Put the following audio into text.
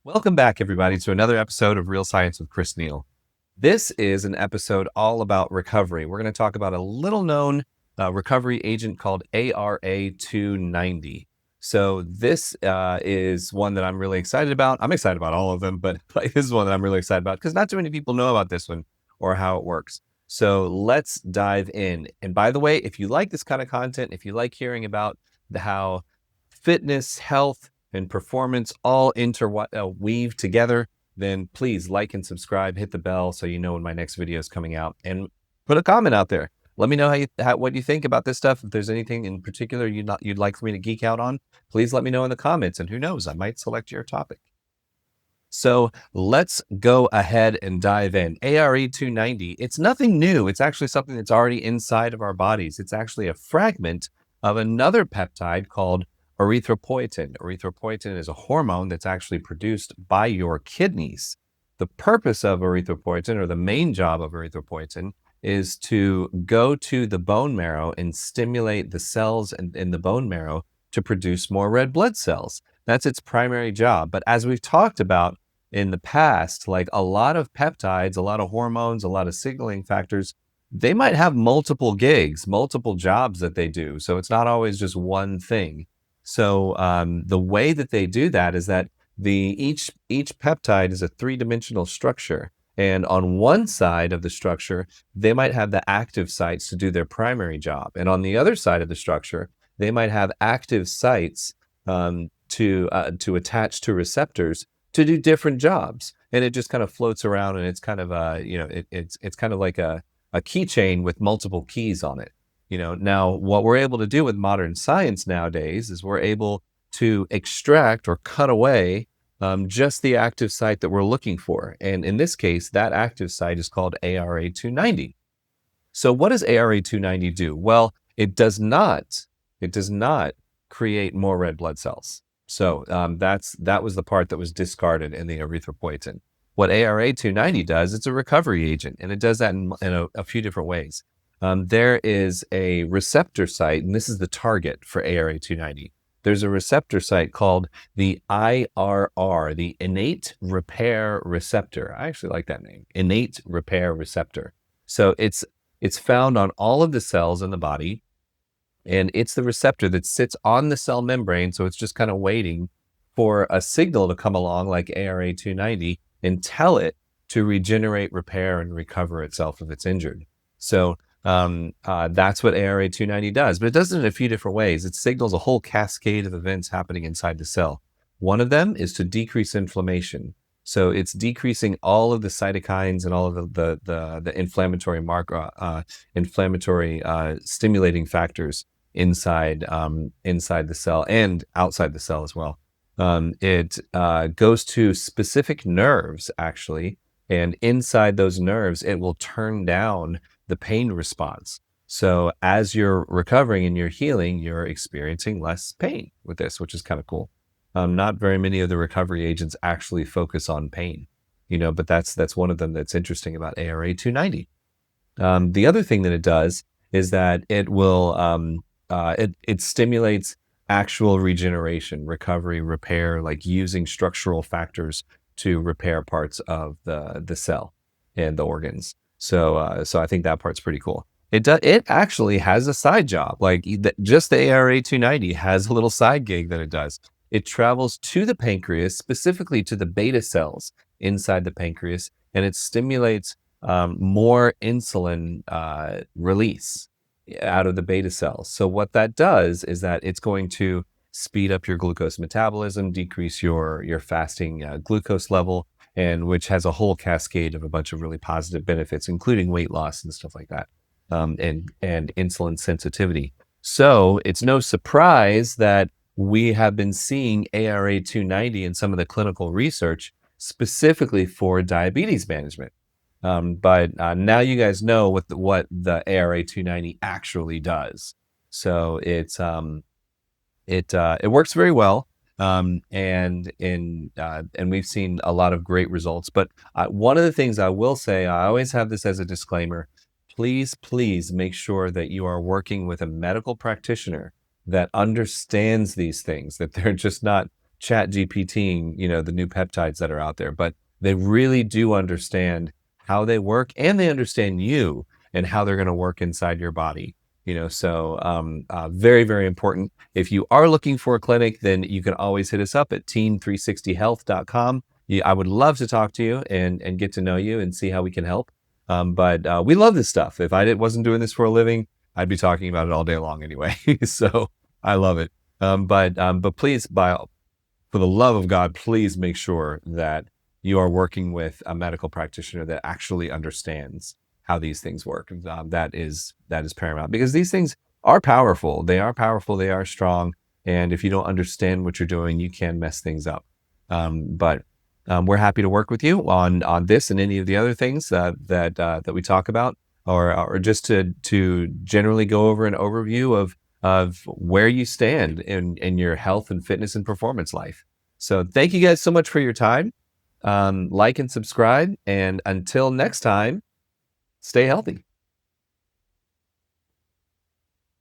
Welcome back, everybody, to another episode of Real Science with Chris Neal. This is an episode all about recovery. We're going to talk about a little-known recovery agent called ARA-290. So this is one that I'm really excited about. I'm excited about all of them, but this is one that I'm really excited about because not too many people know about this one or how it works. So let's dive in. And by the way, if you like this kind of content, if you like hearing about how fitness, health, and performance all interweave together, then please like and subscribe, hit the bell so you know when my next video is coming out, and put a comment out there. Let me know what you think about this stuff. If there's anything in particular you'd like for me to geek out on, please let me know in the comments, and who knows, I might select your topic. So let's go ahead and dive in. ARA-290, it's nothing new. It's actually something that's already inside of our bodies. It's actually a fragment of another peptide called erythropoietin. Erythropoietin is a hormone that's actually produced by your kidneys. The purpose of erythropoietin, or the main job of erythropoietin, is to go to the bone marrow and stimulate the cells in the bone marrow to produce more red blood cells. That's its primary job. But as we've talked about in the past, like a lot of peptides, a lot of hormones, a lot of signaling factors, they might have multiple gigs, multiple jobs that they do. So it's not always just one thing. So the way that they do that is that each peptide is a three-dimensional structure. And on one side of the structure, they might have the active sites to do their primary job. And on the other side of the structure, they might have active sites to attach to receptors to do different jobs. And it just kind of floats around, and it's kind of it's kind of like a keychain with multiple keys on it. Now what we're able to do with modern science nowadays is we're able to extract or cut away just the active site that we're looking for. And in this case, that active site is called ARA-290. So what does ARA-290 do? Well, it does not create more red blood cells. So that was the part that was discarded in the erythropoietin. What ARA-290 does, it's a recovery agent, and it does that in a few different ways. There is a receptor site, and this is the target for ARA-290. There's a receptor site called the IRR, the Innate Repair Receptor. I actually like that name, Innate Repair Receptor. So it's found on all of the cells in the body, and it's the receptor that sits on the cell membrane, so it's just kind of waiting for a signal to come along like ARA-290 and tell it to regenerate, repair, and recover itself if it's injured. So that's what ARA-290 does, but it does it in a few different ways. It signals a whole cascade of events happening inside the cell. One of them is to decrease inflammation. So it's decreasing all of the cytokines and all of the inflammatory stimulating factors inside the cell and outside the cell as well. It goes to specific nerves, actually, and inside those nerves, it will turn down the pain response. So as you're recovering and you're healing, you're experiencing less pain with this, which is kind of cool. Not very many of the recovery agents actually focus on pain, but that's one of them that's interesting about ARA-290. The other thing that it does is that it will it stimulates actual regeneration, recovery, repair, like using structural factors to repair parts of the cell and the organs. So I think that part's pretty cool. It actually has a side job. Like just the ARA-290 has a little side gig that it does. It travels to the pancreas, specifically to the beta cells inside the pancreas, and it stimulates more insulin release out of the beta cells. So what that does is that it's going to speed up your glucose metabolism, decrease your fasting glucose level, and which has a whole cascade of a bunch of really positive benefits, including weight loss and stuff like that, and insulin sensitivity. So it's no surprise that we have been seeing ARA-290 in some of the clinical research specifically for diabetes management. But now you guys know what the ARA-290 actually does. So it works very well. And we've seen a lot of great results. But one of the things I will say, I always have this as a disclaimer, please make sure that you are working with a medical practitioner that understands these things, that they're just not chat GPTing, the new peptides that are out there, but they really do understand how they work, and they understand you and how they're going to work inside your body. So very, very important. If you are looking for a clinic, then you can always hit us up at team360health.com. I would love to talk to you and get to know you and see how we can help. But we love this stuff. If I wasn't doing this for a living, I'd be talking about it all day long anyway. So I love it. But please, for the love of God, please make sure that you are working with a medical practitioner that actually understands how these things work. That is paramount, because these things are powerful. They are powerful. They are strong. And if you don't understand what you're doing, you can mess things up. But we're happy to work with you on this and any of the other things that we talk about, or just to generally go over an overview of where you stand in your health and fitness and performance life. So thank you guys so much for your time. Like and subscribe. And until next time, stay healthy.